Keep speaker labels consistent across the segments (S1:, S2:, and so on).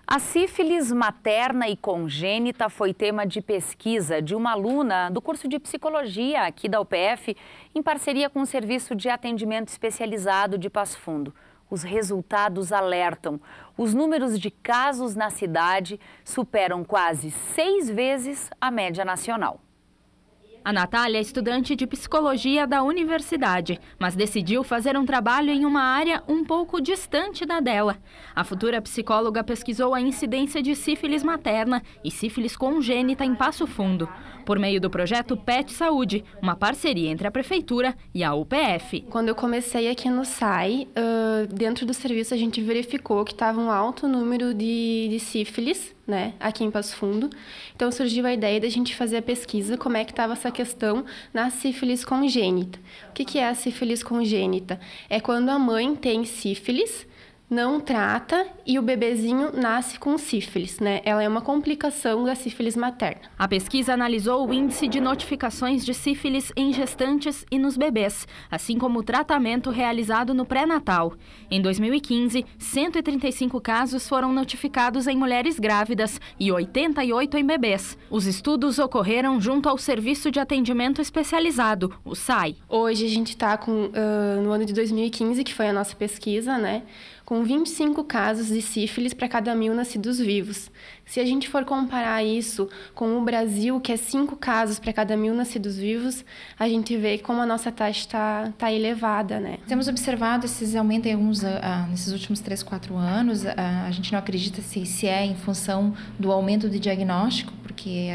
S1: A sífilis materna e congênita foi tema de pesquisa de uma aluna do curso de psicologia aqui da UPF, em parceria com o Serviço de Atendimento Especializado de Passo Fundo. Os resultados alertam. Os números de casos na cidade superam quase 6 vezes a média nacional.
S2: A Natália é estudante de psicologia da universidade, mas decidiu fazer um trabalho em uma área um pouco distante da dela. A futura psicóloga pesquisou a incidência de sífilis materna e sífilis congênita em Passo Fundo, por meio do projeto PET Saúde, uma parceria entre a Prefeitura e a UPF.
S3: Quando eu comecei aqui no SAI, dentro do serviço a gente verificou que estava um alto número de sífilis, né, aqui em Passo Fundo. Então surgiu a ideia da gente fazer a pesquisa, como é que estava essa questão na sífilis congênita. O que é a sífilis congênita? É quando a mãe tem sífilis, não trata e o bebezinho nasce com sífilis, né? Ela é uma complicação da sífilis materna.
S2: A pesquisa analisou o índice de notificações de sífilis em gestantes e nos bebês, assim como o tratamento realizado no pré-natal. Em 2015, 135 casos foram notificados em mulheres grávidas e 88 em bebês. Os estudos ocorreram junto ao Serviço de Atendimento Especializado, o SAI.
S3: Hoje a gente está no ano de 2015, que foi a nossa pesquisa, né? Com 25 casos de sífilis para cada 1.000 nascidos vivos. Se a gente for comparar isso com o Brasil, que é 5 casos para cada 1.000 nascidos vivos, a gente vê como a nossa taxa está elevada, né?
S4: Temos observado esses aumentos nesses últimos 3, 4 anos. A gente não acredita se é em função do aumento de diagnóstico, porque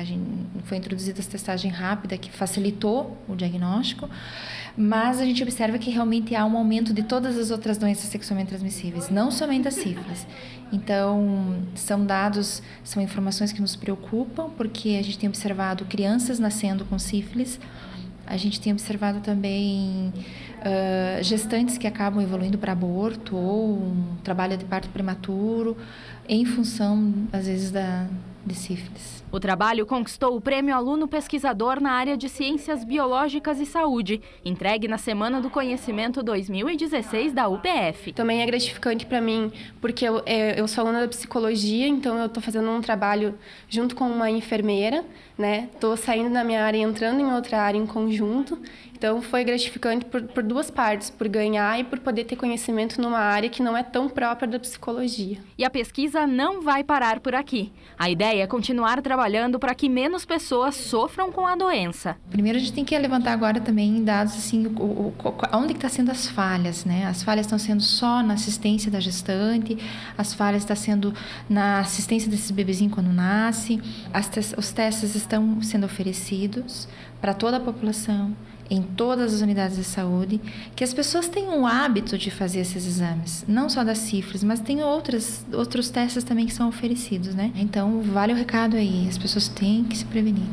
S4: foi introduzida essa testagem rápida que facilitou o diagnóstico, mas a gente observa que realmente há um aumento de todas as outras doenças sexualmente transmissíveis, não somente a sífilis. Então, são informações que nos preocupam, porque a gente tem observado crianças nascendo com sífilis, a gente tem observado também gestantes que acabam evoluindo para aborto ou um trabalho de parto prematuro, em função, às vezes, de sífilis.
S2: O trabalho conquistou o Prêmio Aluno Pesquisador na área de Ciências Biológicas e Saúde, entregue na Semana do Conhecimento 2016 da UPF.
S3: Também é gratificante para mim, porque eu sou aluna da psicologia, então eu estou fazendo um trabalho junto com uma enfermeira, né? Estou saindo da minha área e entrando em outra área em conjunto. Então foi gratificante por duas partes, por ganhar e por poder ter conhecimento numa área que não é tão própria da psicologia.
S2: E a pesquisa não vai parar por aqui. A ideia é continuar trabalhando para que menos pessoas sofram com a doença.
S4: Primeiro a gente tem que levantar agora também dados assim, onde está sendo as falhas, né? As falhas estão sendo só na assistência da gestante, as falhas estão sendo na assistência desses bebezinhos quando nasce, os testes estão sendo oferecidos para toda a população, em todas as unidades de saúde, que as pessoas tenham o hábito de fazer esses exames, não só da sífilis, mas tem outros testes também que são oferecidos, né? Então, vale o recado aí, as pessoas têm que se prevenir.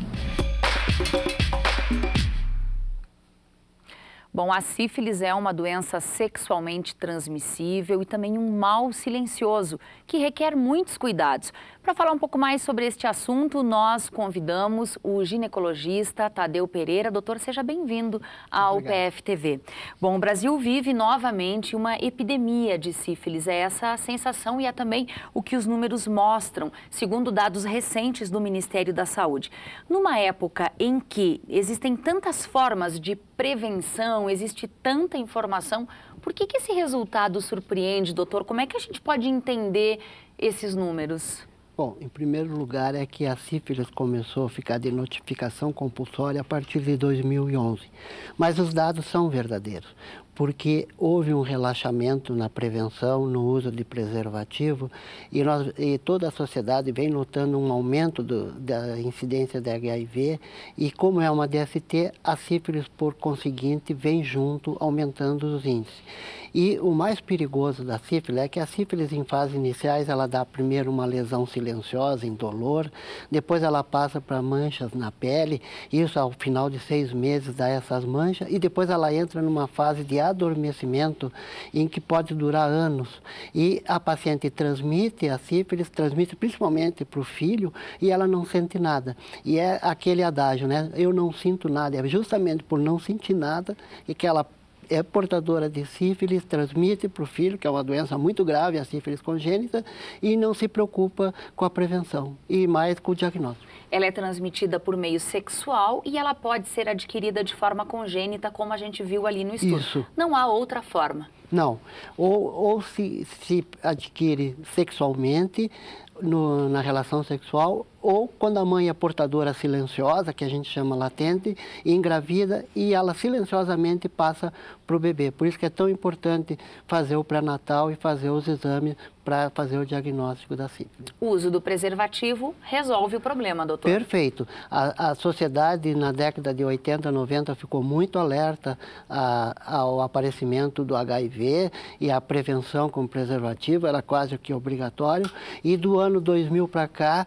S1: Bom, a sífilis é uma doença sexualmente transmissível e também um mal silencioso, que requer muitos cuidados. Para falar um pouco mais sobre este assunto, nós convidamos o ginecologista Tadeu Pereira. Doutor, seja bem-vindo ao UPF TV. Bom, o Brasil vive novamente uma epidemia de sífilis. É essa a sensação e é também o que os números mostram, segundo dados recentes do Ministério da Saúde. Numa época em que existem tantas formas de prevenção, existe tanta informação, por que esse resultado surpreende, doutor? Como é que a gente pode entender esses números?
S5: Bom, em primeiro lugar é que a sífilis começou a ficar de notificação compulsória a partir de 2011. Mas os dados são verdadeiros, porque houve um relaxamento na prevenção, no uso de preservativo, e toda a sociedade vem notando um aumento da incidência de HIV, e como é uma DST, a sífilis, por conseguinte, vem junto, aumentando os índices. E o mais perigoso da sífilis é que a sífilis, em fases iniciais, ela dá primeiro uma lesão silenciosa, indolor, depois ela passa para manchas na pele, isso ao final de 6 meses dá essas manchas, e depois ela entra numa fase de adormecimento em que pode durar anos. E a paciente transmite a sífilis, transmite principalmente para o filho, e ela não sente nada. E é aquele adágio, né? Eu não sinto nada. É justamente por não sentir nada e que ela é portadora de sífilis, transmite para o filho, que é uma doença muito grave, a sífilis congênita, e não se preocupa com a prevenção e mais com o diagnóstico.
S1: Ela é transmitida por meio sexual e ela pode ser adquirida de forma congênita, como a gente viu ali no estudo.
S5: Isso.
S1: Não há outra forma.
S5: Não. Ou se adquire sexualmente, na relação sexual, ou quando a mãe é portadora silenciosa, que a gente chama latente, engravida e ela silenciosamente passa para o bebê. Por isso que é tão importante fazer o pré-natal e fazer os exames para fazer o diagnóstico da sífilis.
S1: O uso do preservativo resolve o problema, doutor?
S5: Perfeito. A sociedade, na década de 80, 90, ficou muito alerta ao aparecimento do HIV e a prevenção com preservativo, era quase que obrigatório. E do ano 2000 para cá,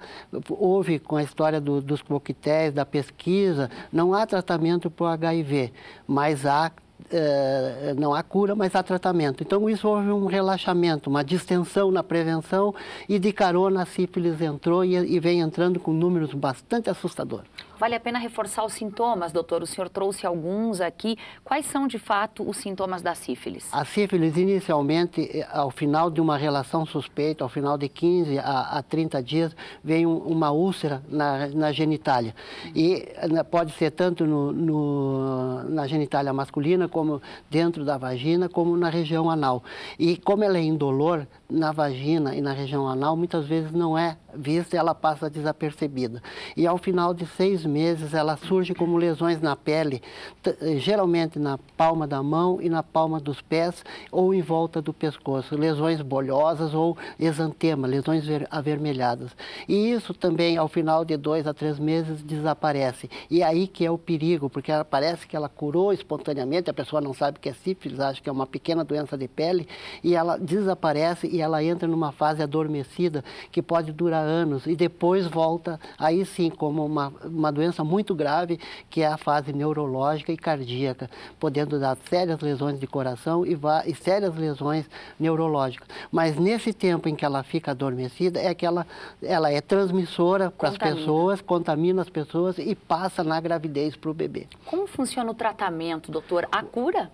S5: houve, com a história dos coquetéis, da pesquisa, não há tratamento para o HIV, mas não há cura, mas há tratamento. Então, isso houve um relaxamento, uma distensão na prevenção e de carona a sífilis entrou e vem entrando com números bastante assustadores.
S1: Vale a pena reforçar os sintomas, doutor? O senhor trouxe alguns aqui. Quais são, de fato, os sintomas da sífilis?
S5: A sífilis, inicialmente, ao final de uma relação suspeita, ao final de 15 a 30 dias, vem uma úlcera na genitália. E pode ser tanto na genitália masculina, como dentro da vagina, como na região anal. E como ela é indolor, na vagina e na região anal, muitas vezes não é vista e ela passa desapercebida. E ao final de 6 meses, ela surge como lesões na pele, geralmente na palma da mão e na palma dos pés ou em volta do pescoço. Lesões bolhosas ou exantema, lesões avermelhadas. E isso também, ao final de 2 a 3 meses, desaparece. E aí que é o perigo, porque parece que ela curou espontaneamente, a pessoa não sabe que é sífilis, acha que é uma pequena doença de pele, e ela desaparece e ela entra numa fase adormecida que pode durar anos e depois volta, aí sim, como uma doença muito grave, que é a fase neurológica e cardíaca, podendo dar sérias lesões de coração e sérias lesões neurológicas. Mas nesse tempo em que ela fica adormecida, é que ela é transmissora para as pessoas, contamina as pessoas e passa na gravidez para o bebê.
S1: Como funciona o tratamento, doutor? A cura?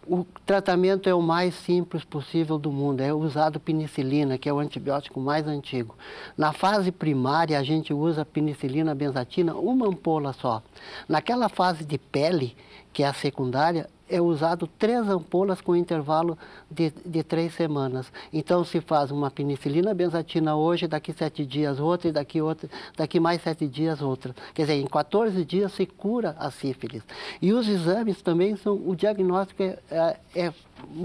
S5: O tratamento é o mais simples possível do mundo, é usado penicilina, que é o antibiótico mais antigo. Na fase primária, a gente usa penicilina benzatina, uma ampola só. Naquela fase de pele, que é a secundária, é usado 3 ampolas com intervalo de 3 semanas. Então, se faz uma penicilina benzatina hoje, daqui 7 dias outra, e daqui mais 7 dias outra. Quer dizer, em 14 dias se cura a sífilis. E os exames também o diagnóstico é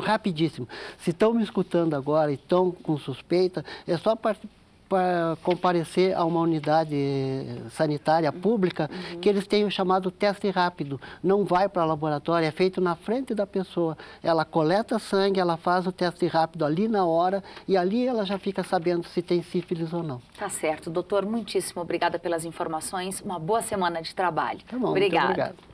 S5: rapidíssimo. Se estão me escutando agora e estão com suspeita, é só para comparecer a uma unidade sanitária pública, que eles têm o chamado teste rápido. Não vai para o laboratório, é feito na frente da pessoa. Ela coleta sangue, ela faz o teste rápido ali na hora e ali ela já fica sabendo se tem sífilis ou não.
S1: Tá certo. Doutor, muitíssimo obrigada pelas informações. Uma boa semana de trabalho.
S5: Tá bom,
S1: obrigada.
S5: Muito obrigado.